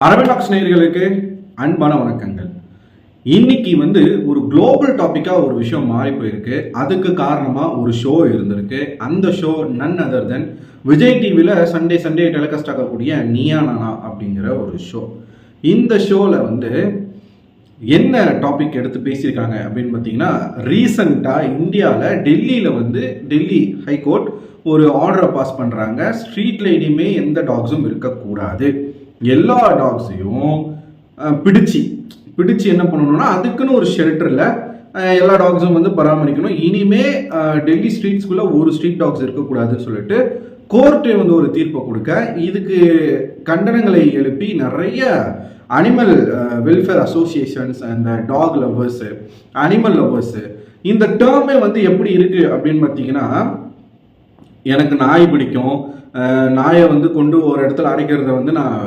அரபிடாக்ஸ் நேயர்களுக்கு அன்பான வணக்கங்கள். இன்னைக்கு ஒரு குளோபல் டாபிக்கா ஒரு விஷயம் மாறி போயிருக்கு. அதுக்கு காரணமா ஒரு ஷோ இருந்திருக்கு. அந்த ஷோ நன் அதர் தென் விஜய் டிவியில் சண்டே டெலிகாஸ்ட் ஆகக்கூடிய நீயா நானா அப்படிங்கிற ஒரு ஷோ. இந்த ஷோவில் என்ன டாபிக் எடுத்து பேசியிருக்காங்க அப்படின்னு பார்த்தீங்கன்னா, ரீசண்டாக இந்தியாவில் டெல்லி ஹைகோர்ட் ஒரு ஆர்டரை பாஸ் பண்ணுறாங்க. ஸ்ட்ரீட்ல இனிமே எந்த டாக்ஸும் இருக்கக்கூடாது, எல்லா டாக்ஸையும் பிடிச்சு என்ன பண்ணணும்னா அதுக்குன்னு ஒரு ஷெல்டரில் எல்லா டாக்ஸும் பராமரிக்கணும். இனிமே டெல்லி ஸ்ட்ரீட்ஸ்குள்ளே ஒரு ஸ்ட்ரீட் டாக்ஸ் இருக்கக்கூடாதுன்னு சொல்லிட்டு கோர்ட்டே ஒரு தீர்ப்பை கொடுக்க, இதுக்கு கண்டனங்களை எழுப்பி நிறைய அனிமல் வெல்ஃபேர் அசோசியேஷன்ஸ் அந்த டாக் லவ்வர்ஸு, அனிமல் லவ்வர்ஸு, இந்த டேர்மே எப்படி இருக்கு அப்படின்னு பார்த்தீங்கன்னா, எனக்கு நாய் பிடிக்கும், நாயை கொண்டு ஒரு இடத்துல அடைக்கிறத நான்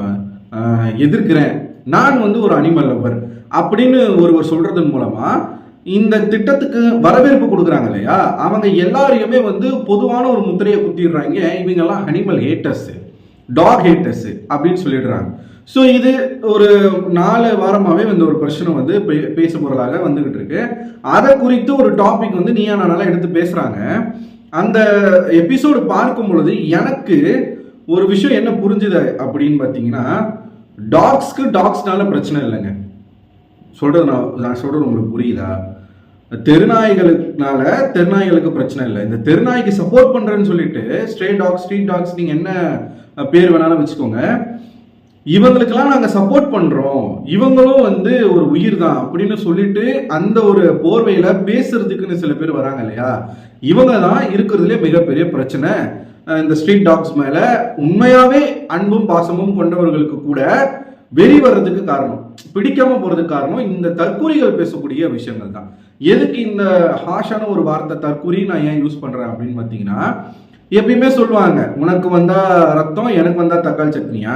எதிர்க்கிறேன், நான் ஒரு அனிமல் லவர் அப்படின்னு ஒருவர் சொல்றதன் மூலமா இந்த திட்டத்துக்கு வரவேற்பு கொடுக்குறாங்க இல்லையா, அவங்க எல்லாரையுமே பொதுவான ஒரு முத்திரையை குத்திடுறாங்க. இவங்கெல்லாம் அனிமல் ஹேட்டர்ஸ், டாக் ஹேட்டர்ஸ் அப்படின்னு சொல்லிடுறாங்க. ஸோ இது ஒரு 4 வாரமாகவே ஒரு பிரச்சனை பேச பொருளாக வந்துகிட்டு இருக்கு. அதை குறித்து ஒரு டாபிக் நீயா நானால எடுத்து பேசுறாங்க. அந்த எபிசோடு பார்க்கும் பொழுது எனக்கு ஒரு விஷயம் என்ன புரிஞ்சுது அப்படின்னு பார்த்தீங்கன்னா, டாக்ஸ்னால பிரச்சனை இல்லைங்க. நான் சொல்றது உங்களுக்கு புரியுதா? தெருநாய்களுக்கு பிரச்சனை இல்லை. இந்த தெருநாய்க்கு சப்போர்ட் பண்றேன்னு சொல்லிட்டு ஸ்ட்ரீட் டாக்ஸ் நீங்க என்ன பேர் வேணாலும் வச்சுக்கோங்க, இவங்களுக்கெல்லாம் நாங்க சப்போர்ட் பண்றோம், இவங்களும் ஒரு உயிர் தான் அப்படின்னு சொல்லிட்டு அந்த ஒரு போர்வையில பேசுறதுக்குன்னு சில பேர் வராங்க இல்லையா, இவங்க தான் இருக்கிறதுலே மிகப்பெரிய பிரச்சனை. இந்த ஸ்ட்ரீட் டாக்ஸ் மேல உண்மையாவே அன்பும் பாசமும் கொண்டவர்களுக்கு கூட வெறி வர்றதுக்கு காரணம், பிடிக்காம போறதுக்கு காரணம் இந்த தற்கூறிகள் பேசக்கூடிய விஷயங்கள் தான். எதுக்கு இந்த ஹாஷான ஒரு வார்த்தை தற்கூறி நான் ஏன் யூஸ் பண்றேன் அப்படின்னு பார்த்தீங்கன்னா, எப்பயுமே சொல்லுவாங்க, உனக்கு வந்தா ரத்தம் எனக்கு வந்தா தக்காளி சட்னியா.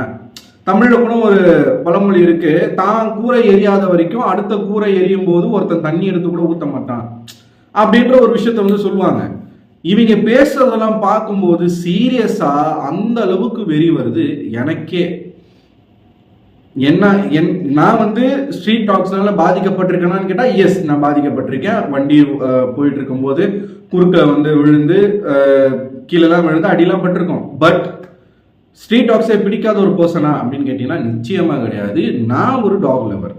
தமிழ்ல கூட ஒரு பழமொழி இருக்கு, தான் கூரை எரியாத வரைக்கும் அடுத்த கூரை எரியும் போது ஒருத்தன் தண்ணி எடுத்து கூட ஊத்த மாட்டான் அப்படின்ற ஒரு விஷயத்த சொல்லுவாங்க. இவங்க பேசுறதெல்லாம் பார்க்கும்போது சீரியஸா அந்த அளவுக்கு வெறி வருது எனக்கே. நான் ஸ்ட்ரீட் டாக்ஸ்னால பாதிக்கப்பட்டிருக்கேனான்னு கேட்டா எஸ், நான் பாதிக்கப்பட்டிருக்கேன். வண்டி போயிட்டு இருக்கும் போது குறுக்க விழுந்து கீழெல்லாம் விழுந்து அடியெல்லாம் பட்டிருக்கோம். பட் ஸ்ட்ரீட் டாக்ஸை பிடிக்காத ஒரு பர்சனா அப்படின்னு கேட்டீங்கன்னா நிச்சயமா கிடையாது. நான் ஒரு டாக் லவர்.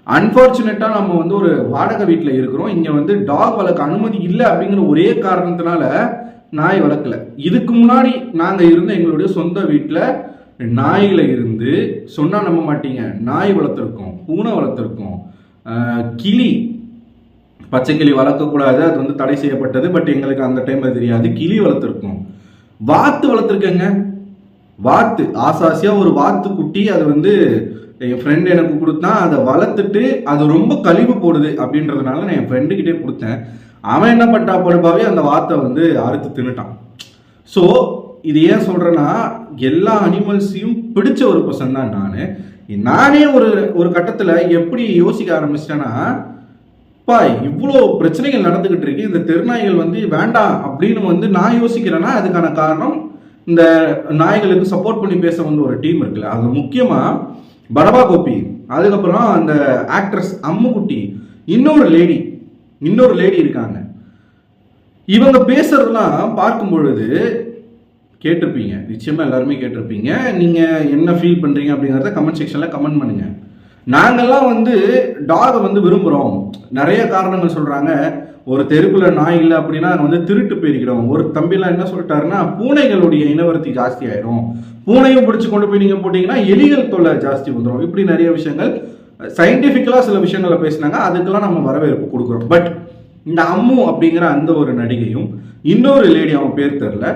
அன்பார்ச்சுனேட்டா நம்ம ஒரு வாடகை வீட்டில் இருக்கிறோம். இங்க டாக் வளர்க்க அனுமதி இல்லை அப்படிங்கிற ஒரே காரணத்தினால நாய் வளர்க்கல. இதுக்கு முன்னாடி நாங்க இருந்த எங்களுடைய சொந்த வீட்டில் நாயில இருந்து சொன்னா நம்ப மாட்டீங்க, நாய் வளர்த்துருக்கோம், பூனை வளர்த்துருக்கோம், கிளி, பச்சை கிளி வளர்க்கக்கூடாது, அது தடை செய்யப்பட்டது. பட் எங்களுக்கு அந்த டைம்ல தெரியாது. கிளி வளர்த்துருக்கோம், வாத்து வளர்த்துருக்கேங்க. வாத்து ஆசாசியா ஒரு வாத்து குட்டி, அது என் ஃப்ரெண்ட் எனக்கு கொடுத்தான். அதை வளர்த்துட்டு அது ரொம்ப கழிவு போடுது அப்படின்றதுனால நான் என் ஃப்ரெண்டு கிட்டே கொடுத்தேன். அவன் என்ன பண்ணா படுப்பாவே அந்த வாத்தை அறுத்து தின்னுட்டான். ஸோ இது ஏன் சொல்றேன்னா, எல்லா அனிமல்ஸையும் பிடிச்ச ஒரு பர்சன் தான் நானே ஒரு கட்டத்தில் எப்படி யோசிக்க ஆரம்பிச்சிட்டேன்னா, இவ்வளோ பிரச்சனைகள் நடந்துகிட்டு இருக்கு, இந்த தெருநாய்கள் வேண்டாம் அப்படின்னு நான் யோசிக்கிறேன்னா அதுக்கான காரணம் இந்த நாய்களுக்கு சப்போர்ட் பண்ணி பேச ஒரு டீம் இருக்குல்ல, அது முக்கியமா படபா கோபி, அதுக்கப்புறம் அந்த ஆக்ட்ரஸ் அம்முக்குட்டி, இன்னொரு லேடி இருக்காங்க. இவங்க பேசுறதெல்லாம் பார்க்கும் பொழுது கேட்டிருப்பீங்க, நிச்சயமா எல்லாருமே கேட்டிருப்பீங்க. நீங்க என்ன ஃபீல் பண்றீங்க அப்படிங்கிறத கமெண்ட் செக்ஷன்ல கமெண்ட் பண்ணுங்க. நாங்கெல்லாம் டாகை விரும்புறோம், நிறைய காரணங்கள் சொல்றாங்க. ஒரு தெருக்குள்ள நாய் இல்லை அப்படின்னா திருட்டு பெருகிடும். ஒரு தம்பிலாம் என்ன சொல்லிட்டாருன்னா, பூனைகளுடைய இனவர்த்தி ஜாஸ்தி ஆயிடும், பூனையும் பிடிச்சு கொண்டு போய் நீங்க போட்டீங்கன்னா எலிகள் தொல்லை ஜாஸ்தி வந்துடும். இப்படி நிறைய விஷயங்கள் சயின்டிபிக்கலா சில விஷயங்களை பேசினாங்க. அதுக்கெல்லாம் நம்ம வரவேற்பு கொடுக்குறோம். பட் இந்த அம்மு அப்படிங்கிற அந்த ஒரு நடிகையும் இன்னொரு லேடி, அவன் பேர் தெரியல,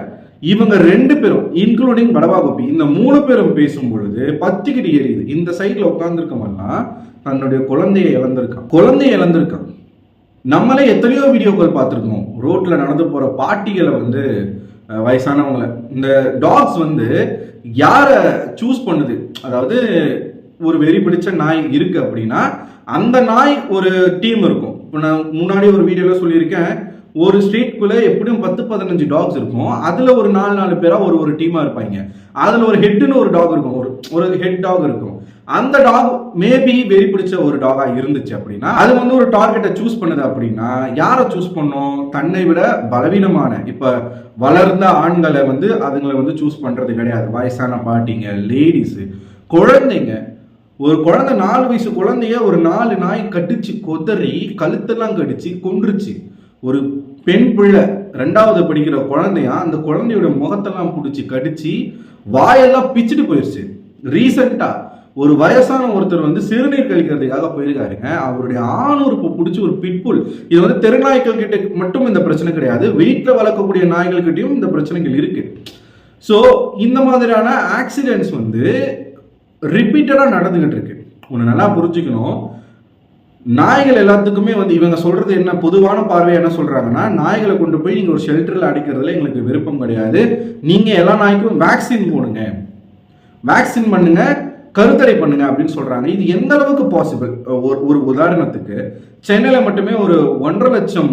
இவங்க 2 பேரும் இன்க்ளூடிங் படபா கோபி, இந்த 3 பேரும் பேசும் பொழுது பத்திக்கிட்டு எரியுது. இந்த சைட்ல உட்கார்ந்துருக்கவெல்லாம் தன்னுடைய குழந்தையை இழந்திருக்கான். நம்மளே எத்தனையோ வீடியோக்கள் பார்த்துருக்கோம், ரோட்ல நடந்து போற பாட்டிகளை வயசானவங்களை. இந்த டாக்ஸ் யாரை சூஸ் பண்ணுது, அதாவது ஒரு வெறி பிடிச்ச நாய் இருக்கு அப்படின்னா அந்த நாய் ஒரு டீம் இருக்கும். இப்போ நான் முன்னாடி ஒரு வீடியோல சொல்லியிருக்கேன், ஒரு ஸ்ட்ரீட்குள்ள எப்படியும் 10-15 டாக்ஸ் இருக்கும். அதுல ஒரு 4 பேரா ஒரு டீமா இருப்பாங்க. அதுல ஒரு ஹெட்னு ஒரு டாக் இருக்கும், ஒரு ஹெட் டாக் இருக்கும். அந்த டாக் மேபி வெறி பிடிச்ச ஒரு டாகா இருந்துச்சு அப்படின்னா அது வந்து ஒரு டார்கெட்டை சூஸ் பண்ணுது அப்படின்னா யாரை சூஸ் பண்ணும்? தன்னை விட பலவீனமான இப்ப வளர்ந்த ஆண்களை வந்து அதுங்களை வந்து சூஸ் பண்றது கிடையாது. வயசான பாட்டிங்க, லேடிஸ், குழந்தைங்க. ஒரு குழந்தை 4 வயசு குழந்தைய ஒரு 4 நாய் கடிச்சு கொதறி கழுத்தெல்லாம் கடிச்சு கொன்றுச்சு. ஒரு பெண் பிள்ளை 2வது படிக்கிற குழந்தையா அந்த குழந்தையோட முகத்தெல்லாம் பிடிச்சி கடிச்சு வாயெல்லாம் பிச்சுட்டு போயிடுச்சு. ரீசெண்டா ஒரு வயசான ஒருத்தர் வந்து சிறுநீர் கழிக்கிறதுக்காக போயிருக்காருங்க. அவருடைய ஆணுறுப்பு பிடிச்சி ஒரு பிட்புல். இது வந்து தெருநாய்கள் கிட்ட மட்டும் இந்த பிரச்சனை கிடையாது, வீட்டில் வளர்க்கக்கூடிய நாய்கள் கிட்டையும் இந்த பிரச்சனைகள் இருக்கு. ஸோ இந்த மாதிரியான ஆக்சிடென்ட்ஸ் வந்து ரிப்பீட்டடா நடந்துகிட்டு இருக்கு. ஒன்று நல்லா புரிஞ்சுக்கணும். நாய்கள் எல்லாத்துக்குமே வந்து இவங்க சொல்றது என்ன, பொதுவான பார்வை என்ன சொல்றாங்கன்னா, நாய்களை கொண்டு போய் நீங்க ஒரு ஷெல்டர்ல அடைக்கிறதுல எங்களுக்கு விருப்பம் கிடையாது, நீங்க எல்லா நாய்க்கும் வேக்சின் போடுங்க, வேக்சின் பண்ணுங்க, கருத்தடை பண்ணுங்க அப்படின்னு சொல்றாங்க. இது எந்த அளவுக்கு பாசிபிள்? ஒரு உதாரணத்துக்கு சென்னையில மட்டுமே ஒரு 1.5 லட்சம்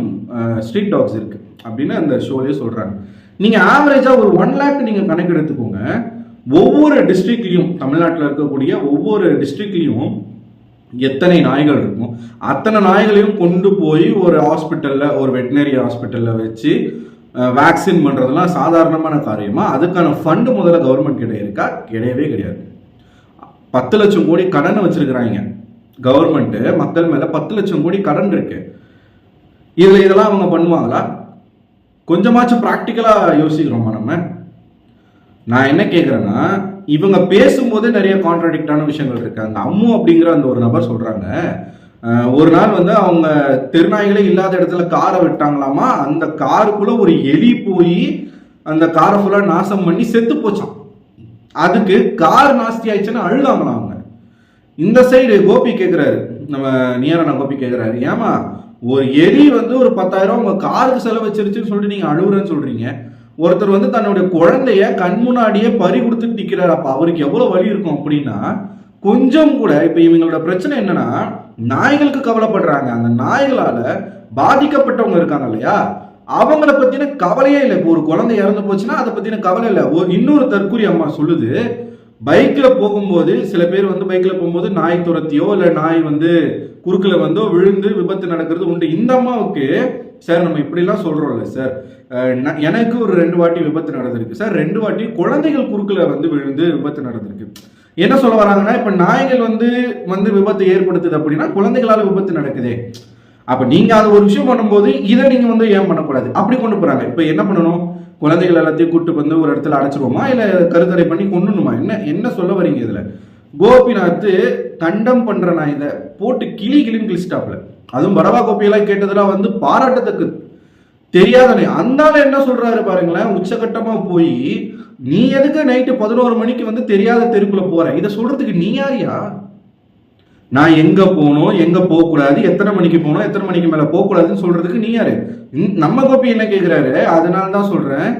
ஸ்ட்ரீட் டாக்ஸ் இருக்கு அப்படின்னு அந்த ஷோலயே சொல்றாங்க. நீங்க ஆவரேஜா ஒரு 1 லேக் நீங்க கணக்கு எடுத்துக்கோங்க. ஒவ்வொரு டிஸ்ட்ரிக்ட்லையும், தமிழ்நாட்டில் இருக்கக்கூடிய ஒவ்வொரு டிஸ்ட்ரிக்ட்லையும் எத்தனை நாய்கள் இருக்கும், அத்தனை நாய்களையும் கொண்டு போய் ஒரு ஹாஸ்பிட்டல்ல, ஒரு வெட்டினரி ஹாஸ்பிட்டல்ல வச்சு வேக்சின் பண்றதெல்லாம் சாதாரணமான காரியமா? அதுக்கான ஃபண்டு முதல்ல கவர்மெண்ட் கிட்ட இருக்கா? கிடையவே கிடையாது. 10 லட்சம் கோடி கடன் வச்சிருக்கிறாங்க கவர்மெண்ட், மக்கள் மேல 10 லட்சம் கோடி கடன் இருக்கு. இதெல்லாம் அவங்க பண்ணுவாங்களா? கொஞ்சமாச்சும் பிராக்டிக்கலா யோசிக்கிறோமா நம்ம? நான் என்ன கேட்குறேன்னா, இவங்க பேசும்போது நிறைய கான்ட்ராடிக்டான விஷயங்கள் இருக்காங்க. அம்மு அப்படிங்கிற அந்த ஒரு நபர் சொல்றாங்க, ஒரு நாள் வந்து அவங்க தெருநாய்களே இல்லாத இடத்துல காரை விட்டாங்களாமா. அந்த காருக்குள்ள ஒரு எலி போய் அந்த காரை ஃபுல்லா நாசம் பண்ணி செத்து போச்சான். அதுக்கு கார் நாஸ்தி ஆயிடுச்சுன்னு அழுதாங்களாம் அவங்க. இந்த சைடு கோபி கேட்கிறாரு, நம்ம நியரான கோபி கேட்கிறாரு, ஏமா ஒரு எலி வந்து ஒரு 10,000 உங்க காருக்கு செலவு வச்சிருச்சுன்னு சொல்லிட்டு நீங்க அழுகுறேன்னு சொல்றீங்க. ஒருத்தர் வந்து தன்னுடைய குழந்தைய கண் முன்னாடியே பறி கொடுத்துட்டு நிக்கிறாரு, அப்ப அவருக்கு எவ்வளவு வலி இருக்கும் அப்படின்னா கொஞ்சம் கூட. இப்ப இவங்களோட பிரச்சனை என்னன்னா, நாய்களுக்கு கவலைப்படுறாங்க, அந்த நாய்களால பாதிக்கப்பட்டவங்க இருக்காங்க இல்லையா, அவங்கள பத்தின கவலையே இல்லை. இப்போ ஒரு குழந்தை இறந்து போச்சுன்னா அதை பத்தின கவலை இல்லை. இன்னொரு தற்கூரி அம்மா சொல்லுது, பைக்ல போகும்போது சில பேர் வந்து பைக்ல போகும்போது நாய் துரத்தியோ இல்ல நாய் வந்து குறுக்குல வந்தோ விழுந்து விபத்து நடக்கிறது உண்டு. இந்த அம்மாவுக்கு, சார் நம்ம இப்படிலாம் சொல்றோம்ல சார், எனக்கு ஒரு 2 வாட்டி விபத்து நடந்திருக்கு சார், 2 வாட்டி குழந்தைகள் குறுக்குல வந்து விழுந்து விபத்து நடந்திருக்கு. என்ன சொல்ல வராங்கன்னா, இப்ப நாய்கள் வந்து விபத்து ஏற்படுத்துது அப்படின்னா குழந்தைகளால விபத்து நடக்குதே. அப்ப நீங்க அது ஒரு விஷயம் பண்ணும்போது இதை நீங்க வந்து ஏன் பண்ணக்கூடாது? அப்படி கொண்டு போறாங்க. இப்ப என்ன பண்ணணும்? குழந்தைகள் எல்லாத்தையும் கூட்டு வந்து ஒரு இடத்துல அடைச்சிருவோமா, இல்ல கருத்தடை பண்ணி கொண்டுணுமா? என்ன சொல்ல வரீங்க இதுல? கோபிநாத் கண்டம் பண்ற நான் இதை போட்டு கிளின்னு கிழிச்சிட்டாப்ல. அதுவும் பரவா கோபியெல்லாம் கேட்டதெல்லாம் வந்து பாராட்டத்துக்கு தெரியாதனே. அந்த என்ன சொல்றாரு பாருங்களேன், உச்சகட்டமா போய் நீ எதுக்கு நைட்டு 11 மணிக்கு வந்து தெரியாத தெருக்குள்ள போற? இதை சொல்றதுக்கு நீ யாரியா? நான் எங்க போகணும், எங்க போகக்கூடாது, எத்தனை மணிக்கு போகணும், எத்தனை மணிக்கு மேல போகக்கூடாதுன்னு சொல்றதுக்கு நீ யாரு? நம்ம கோபி என்ன கேட்கிறாரு, அதனால தான் சொல்றேன்,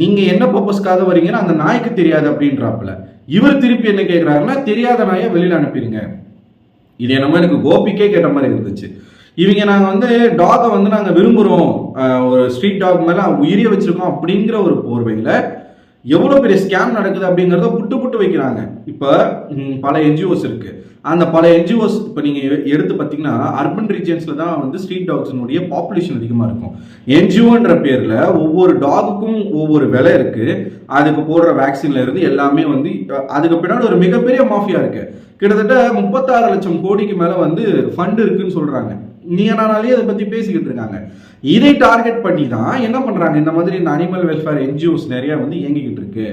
நீங்க என்ன பர்பஸ்க்காக வரீங்கன்னு அந்த நாய்க்கு தெரியாது அப்படின்றாப்புல. இவர் திருப்பி என்ன கேட்கிறாருன்னா, தெரியாத நாயை வெளியில அனுப்பிடுங்க. இது என்னமோ எனக்கு கோபிக்கே கேட்ட மாதிரி இருந்துச்சு. இவங்க நாங்க வந்து டாகை வந்து நாங்க விரும்புறோம், ஒரு ஸ்ட்ரீட் டாக் மேல உயிரிய வச்சிருக்கோம் அப்படிங்கிற ஒரு போர்வையில எவ்வளவு பெரிய ஸ்கேம் நடக்குது அப்படிங்கறத புட்டு வைக்கிறாங்க. இப்ப பல என்ஜிஓஸ் இருக்கு. அந்த பல என்ஜிஓஸ் இப்போ நீங்க எடுத்து பார்த்தீங்கன்னா அர்பன் ரீஜன்ஸ்ல தான் வந்து ஸ்ட்ரீட் டாக்ஸினுடைய பாப்புலேஷன் அதிகமாக இருக்கும். என்ஜிஓன்ற பேர்ல ஒவ்வொரு டாகுக்கும் ஒவ்வொரு விலை இருக்கு, அதுக்கு போடுற வேக்சின்ல இருந்து எல்லாமே வந்து அதுக்கு பின்னாடி ஒரு மிகப்பெரிய மாஃபியா இருக்கு. கிட்டத்தட்ட 36 லட்சம் கோடிக்கு மேல வந்து ஃபண்ட் இருக்குன்னு சொல்றாங்க. நீங்க நானாலே அதை பத்தி பேசிக்கிட்டு இருக்காங்க. இதை டார்கெட் பண்ணி தான் என்ன பண்றாங்க, இந்த மாதிரி இந்த அனிமல் வெல்ஃபேர் என்ஜிஓஸ் நிறைய வந்து இயங்கிக்கிட்டு இருக்கு.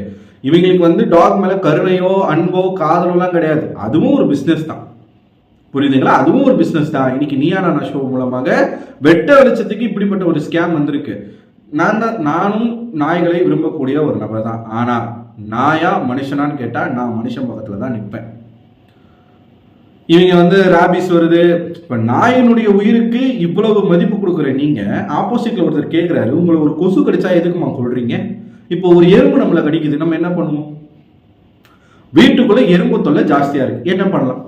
இவங்களுக்கு வந்து டாக் மேல கருணையோ அன்போ காதலோலாம் கிடையாது, அதுவும் ஒரு பிசினஸ் தான். புரியுதுங்களா? அதுவும் ஒரு பிசினஸ் தான். இன்னைக்கு நீயா நானா ஷோ மூலமாக வெட்ட வெளிச்சத்துக்கு இப்படிப்பட்ட ஒரு ஸ்கேம் வந்திருக்கு. நானும் நாய்களை விரும்பக்கூடிய ஒரு நபர் தான். ஆனா நாயா மனுஷனான்னு கேட்டா நான் மனுஷன் பக்கத்துல தான் நிற்பேன். இவங்க வந்து ராபிஸ் வருது, இப்ப நாயினுடைய உயிருக்கு இவ்வளவு மதிப்பு கொடுக்குற நீங்க ஆப்போசிட்ல ஒருத்தர் கேட்கிறாரு, உங்களை ஒரு கொசு கடிச்சா எதுக்குமா சொல்றீங்க? இப்போ ஒரு எறும்பு நம்மளை கடிக்குது, நம்ம என்ன பண்ணுவோம்? வீட்டுக்குள்ள எறும்பு தொல்லை ஜாஸ்தியா இருக்கு, என்ன பண்ணலாம்?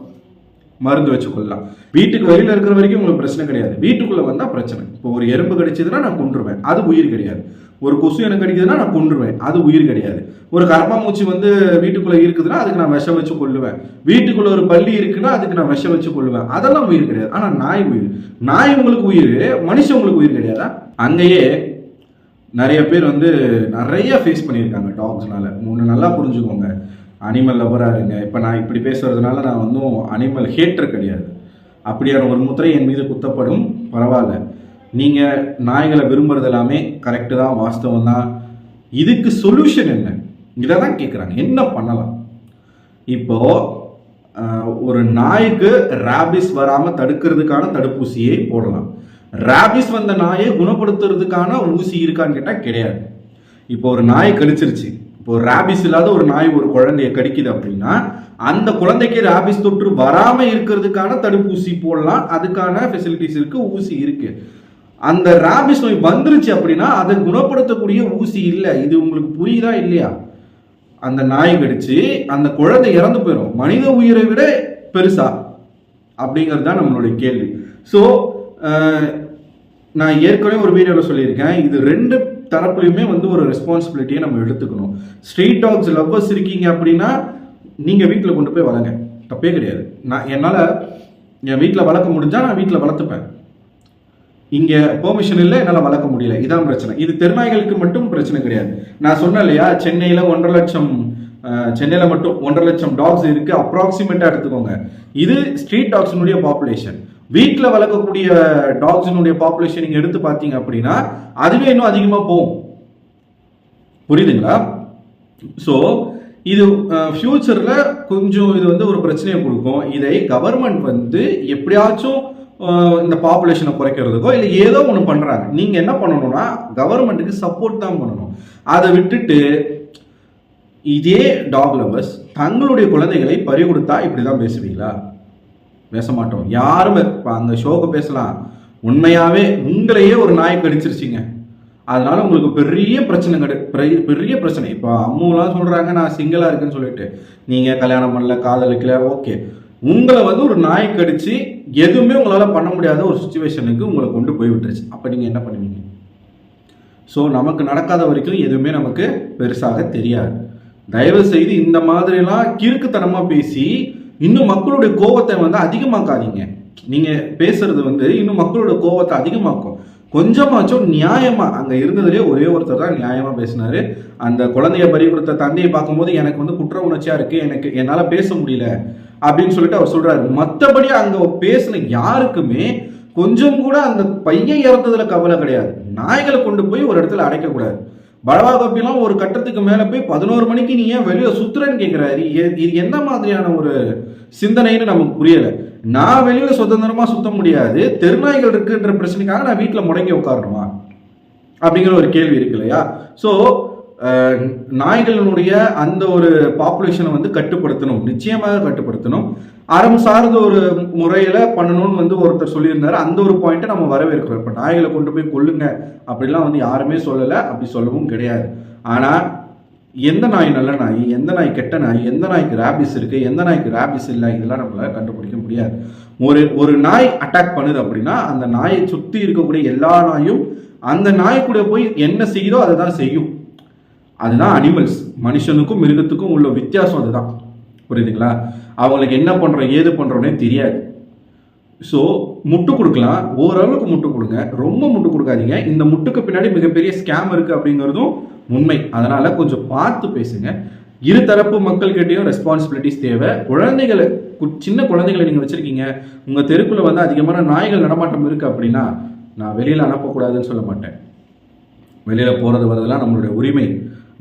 மருந்து வச்சு கொள்ளலாம். வீட்டுக்கு வெளியில இருக்கிற வரைக்கும் உங்களுக்கு பிரச்சனை கிடையாது, வீட்டுக்குள்ள வந்தா பிரச்சனை. இப்போ ஒரு எறும்பு கடிச்சதுன்னா நான் கொன்றுவேன், அது உயிர் கிடையாது. ஒரு கொசு எனக்கு கடிக்குதுன்னா நான் கொன்றுவேன், அது உயிர் கிடையாது. ஒரு கரப்பாம்பூச்சி வந்து வீட்டுக்குள்ள இருக்குதுன்னா அதுக்கு நான் விஷம் வச்சு கொள்ளுவேன். வீட்டுக்குள்ள ஒரு பல்லி இருக்குன்னா அதுக்கு நான் விஷம் வச்சு கொள்ளுவேன். அதெல்லாம் உயிர் கிடையாது. ஆனா நாய் உயிர். நாய் உங்களுக்கு உயிர், மனுஷன் உங்களுக்கு உயிர் கிடையாதா? அங்கேயே நிறைய பேர் வந்து நிறைய ஃபேஸ் பண்ணியிருக்காங்க டாக்ஸ்னால. ஒன்று நல்லா புரிஞ்சுக்கோங்க, அனிமல் லவராக இருங்க. இப்போ நான் இப்படி பேசுறதுனால நான் வந்து அனிமல் ஹேட்டர் கிடையாது. அப்படியான ஒரு முத்திரை என் மீது குத்தப்படும், பரவாயில்ல. நீங்கள் நாய்களை விரும்புறது எல்லாமே கரெக்டு தான், வாஸ்தவம் தான். இதுக்கு சொல்யூஷன் என்ன, இதை தான் கேட்குறாங்க. என்ன பண்ணலாம்? இப்போ ஒரு நாய்க்கு ரேபிஸ் வராமல் தடுக்கிறதுக்கான தடுப்பூசியை போடலாம். ரேபிஸ் வந்த நாயை குணப்படுத்துறதுக்கான ஊசி இருக்கான்னு கேட்டால் கிடையாது. இப்போ ஒரு நாய் கடிச்சிருச்சு, இப்போ ரேபிஸ் இல்லாத ஒரு நாய் ஒரு குழந்தைய கடிக்குது அப்படின்னா அந்த குழந்தைக்கு ரேபிஸ் தொற்று வராம இருக்கிறதுக்கான தடுப்பூசி போடலாம். அதுக்கான ஃபெசிலிட்டிஸ் இருக்கு, ஊசி இருக்கு. அந்த ரேபிஸ் நோய் வந்துருச்சு அப்படின்னா அதை குணப்படுத்தக்கூடிய ஊசி இல்லை. இது உங்களுக்கு புரியுதா இல்லையா? அந்த நாய் கடிச்சு அந்த குழந்தை இறந்து போயிடும். மனித உயிரை விட பெருசா அப்படிங்கிறது தான் நம்மளுடைய கேள்வி. ஸோ நான் ஏற்கனவே ஒரு வீடியோவில் சொல்லியிருக்கேன், இது ரெண்டு தரப்புலையுமே வந்து ஒரு ரெஸ்பான்சிபிலிட்டியை நம்ம எடுத்துக்கணும். ஸ்ட்ரீட் டாக்ஸ் லவ்வர்ஸ் இருக்கீங்க அப்படின்னா நீங்கள் வீட்டில் கொண்டு போய் வளங்க, தப்பே கிடையாது. என்னால் என் வீட்டில் வளர்க்க முடிஞ்சால் நான் வீட்டில் வளர்த்துப்பேன். இங்கே பெர்மிஷன் இல்லை, என்னால் வளர்க்க முடியல, இதான் பிரச்சனை. இது தெருநாய்களுக்கு மட்டும் பிரச்சனை கிடையாது. நான் சொன்னேன் இல்லையா, சென்னையில் 1.5 லட்சம், சென்னையில் மட்டும் 1.5 லட்சம் டாக்ஸ் இருக்கு அப்ராக்சிமேட்டாக எடுத்துக்கோங்க. இது ஸ்ட்ரீட் டாக்ஸினுடைய பாப்புலேஷன். வீட்டில் வளர்க்கக்கூடிய டாக்ஸினுடைய பாப்புலேஷன் நீங்கள் எடுத்து பார்த்தீங்க அப்படின்னா அதுவே இன்னும் அதிகமாக போகும். புரியுதுங்களா? ஸோ இது ஃபியூச்சரில் கொஞ்சம் இது வந்து ஒரு பிரச்சனையை கொடுக்கும். இதை கவர்மெண்ட் வந்து எப்படியாச்சும் இந்த பாப்புலேஷனை குறைக்கிறதுக்கோ இல்லை ஏதோ ஒன்று பண்ணுறாங்க. நீங்கள் என்ன பண்ணணும்னா கவர்மெண்ட்டுக்கு சப்போர்ட் தான் பண்ணணும். அதை விட்டுட்டு இதே டாக் லவர்ஸ் தங்களுடைய குழந்தைகளை பறி கொடுத்தா இப்படி தான் பேசுவீங்களா? பேச மாட்டோம் யாருமே. இப்போ அந்த ஷோக்கு பேசலாம், உண்மையாகவே உங்களையே ஒரு நாய் கடிச்சிருச்சிங்க, அதனால உங்களுக்கு பெரிய பிரச்சனை பெரிய பிரச்சனை. இப்போ அம்மாலாம் சொல்கிறாங்க நான் சிங்கிளாக இருக்குன்னு சொல்லிட்டு, நீங்கள் கல்யாணம் பண்ணல, காதலிக்கல, ஓகே. உங்களை வந்து ஒரு நாய் கடிச்சு எதுவுமே உங்களால் பண்ண முடியாத ஒரு சுச்சுவேஷனுக்கு உங்களை கொண்டு போய் விட்டுருச்சு. அப்போ நீங்கள் என்ன பண்ணுவீங்க? ஸோ நமக்கு நடக்காத வரைக்கும் எதுவுமே நமக்கு பெருசாக தெரியாது. தயவு செய்து இந்த மாதிரிலாம் கிறுக்குத்தனமாக பேசி இன்னும் மக்களுடைய கோபத்தை வந்து அதிகமாக்காதீங்க. நீங்கள் பேசுறது வந்து இன்னும் மக்களோட கோபத்தை அதிகமாக்கும். கொஞ்சமாச்சும் நியாயமா, அங்கே இருந்ததுலேயே ஒரே ஒருத்தர் தான் நியாயமா பேசினாரு. அந்த குழந்தைய பறி கொடுத்த தந்தையை பார்க்கும்போது எனக்கு வந்து குற்ற உணர்ச்சியா இருக்கு, எனக்கு என்னால் பேச முடியல அப்படின்னு சொல்லிட்டு அவர் சொல்றாரு. மற்றபடி அங்கே பேசின யாருக்குமே கொஞ்சம் கூட அந்த பையன் இறந்ததுல கவலை கிடையாது. நாய்களை கொண்டு போய் ஒரு இடத்துல அடைக்கக்கூடாது. பலவா கப்பிலாம் ஒரு கட்டத்துக்கு மேலே போய் 11 மணிக்கு நீ ஏன் வெளியே சுத்துறன்னு கேட்குறாரு. இது எந்த மாதிரியான ஒரு சிந்தனைன்னு நமக்கு புரியலை. நான் வெளியில சுதந்திரமா சுத்த முடியாது, தெருநாய்கள் இருக்குன்ற பிரச்சனைக்காக நான் வீட்டில் முடங்கி உட்காரணுமா அப்படிங்கிற ஒரு கேள்வி இருக்கு இல்லையா? ஸோ நாய்களினுடைய அந்த ஒரு பாப்புலேஷனை வந்து கட்டுப்படுத்தணும், நிச்சயமாக கட்டுப்படுத்தணும். அறம் சார்ந்த ஒரு முறையில் பண்ணணும்னு வந்து ஒருத்தர் சொல்லியிருந்தாரு. அந்த ஒரு பாயிண்ட்டை நம்ம வரவேற்கிறோம். இப்போ நாய்களை கொண்டு போய் கொல்லுங்க அப்படிலாம் வந்து யாருமே சொல்லலை, அப்படி சொல்லவும் கிடையாது. ஆனால் எந்த நாய் நல்ல நாய், எந்த நாய் கெட்ட நாய், எந்த நாய்க்கு ரேபிஸ் இருக்குது, எந்த நாய்க்கு ரேபிஸ் இல்லை, இதெல்லாம் நம்மளால கண்டுபிடிக்க முடியாது. ஒரு நாய் அட்டாக் பண்ணுது அப்படின்னா அந்த நாயை சுற்றி இருக்கக்கூடிய எல்லா நாயும் அந்த நாய் கூட போய் என்ன செய்யுதோ அதை தான் செய்யும். அதுதான் அனிமல்ஸ். மனுஷனுக்கும் மிருகத்துக்கும் உள்ள வித்தியாசம் அதுதான். புரியுதுங்களா? அவங்களுக்கு என்ன பண்ணுறோம் ஏது பண்ணுறோன்னே தெரியாது. ஸோ முட்டு கொடுக்கலாம், ஓரளவுக்கு முட்டு கொடுங்க, ரொம்ப முட்டு கொடுக்காதீங்க. இந்த முட்டுக்கு பின்னாடி மிகப்பெரிய ஸ்கேம் இருக்குது அப்படிங்கிறதும் உண்மை. அதனால் கொஞ்சம் பார்த்து பேசுங்க. இருதரப்பு மக்கள்கிட்டையும் ரெஸ்பான்சிபிலிட்டிஸ் தேவை. குழந்தைகளை, சின்ன குழந்தைகளை நீங்கள் வச்சுருக்கீங்க, உங்கள் தெருக்குள்ளே வந்து அதிகமான நாய்கள் நடமாட்டம் இருக்குது அப்படின்னா நான் வெளியில் அனுப்பக்கூடாதுன்னு சொல்ல மாட்டேன். வெளியில் போகிறது வரதெல்லாம் நம்மளுடைய உரிமை.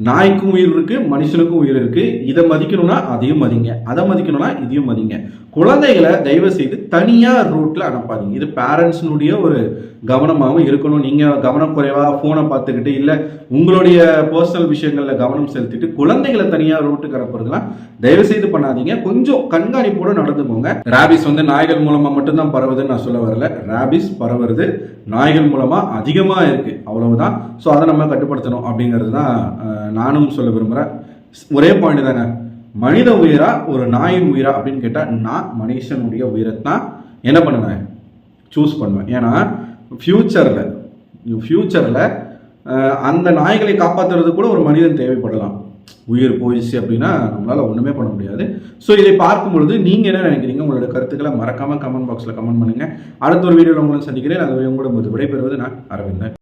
நாய்க்கும் உயிர் இருக்குது, மனுஷனுக்கும் உயிர் இருக்குது. இதை மதிக்கணும்னா அதையும் மதிங்க, அதை மதிக்கணும்னா இதையும் மதிங்க. குழந்தைகளை தயவு செய்து தனியாக ரூட்டில் அனுப்பாதீங்க. இது பேரண்ட்ஸினுடைய ஒரு கவனமாகவும் இருக்கணும். நீங்கள் கவனக்குறைவாக ஃபோனை பார்த்துக்கிட்டு இல்லை உங்களுடைய பர்சனல் விஷயங்களில் கவனம் செலுத்திட்டு குழந்தைகளை தனியாக ரூட்டுக்கு அனுப்புறதுலாம் தயவு செய்து பண்ணாதீங்க. கொஞ்சம் கண்காணிப்போடு நடந்துக்கோங்க. ரேபிஸ் வந்து நாய்கள் மூலமாக மட்டும்தான் பரவுதுன்னு நான் சொல்ல வரல. ரேபிஸ் பரவுறது நாய்கள் மூலமாக அதிகமாக இருக்குது, அவ்வளவுதான். ஸோ அதை நம்ம கட்டுப்படுத்தணும் அப்படிங்கிறது தான் நானும் சொல்ல விரும்புகிறேன். ஒரே பாயிண்ட் தாங்க, மனித உயிரா ஒரு நாயின் உயிரா அப்படின்னு கேட்டால் நான் மனுஷனுடைய உயிரை தான் என்ன பண்ணுவேன், சூஸ் பண்ணுவேன். ஏன்னா ஃப்யூச்சரில் அந்த நாய்களை காப்பாற்றுறது கூட ஒரு மனிதன் தேவைப்படலாம். உயிர் போயிடுச்சு அப்படின்னா நம்மளால ஒன்றுமே பண்ண முடியாது. ஸோ இதை பார்க்கும் பொழுது நீங்கள் என்ன நினைக்கிறீங்க? உங்களோட கருத்துக்களை மறக்காமல் கமெண்ட் பாக்ஸில் கமெண்ட் பண்ணுங்கள். அடுத்த ஒரு வீடியோவில் உங்களை சந்திக்கிறேன். அது உங்களோட விடைபெறுவது நான் அரவிந்தன்.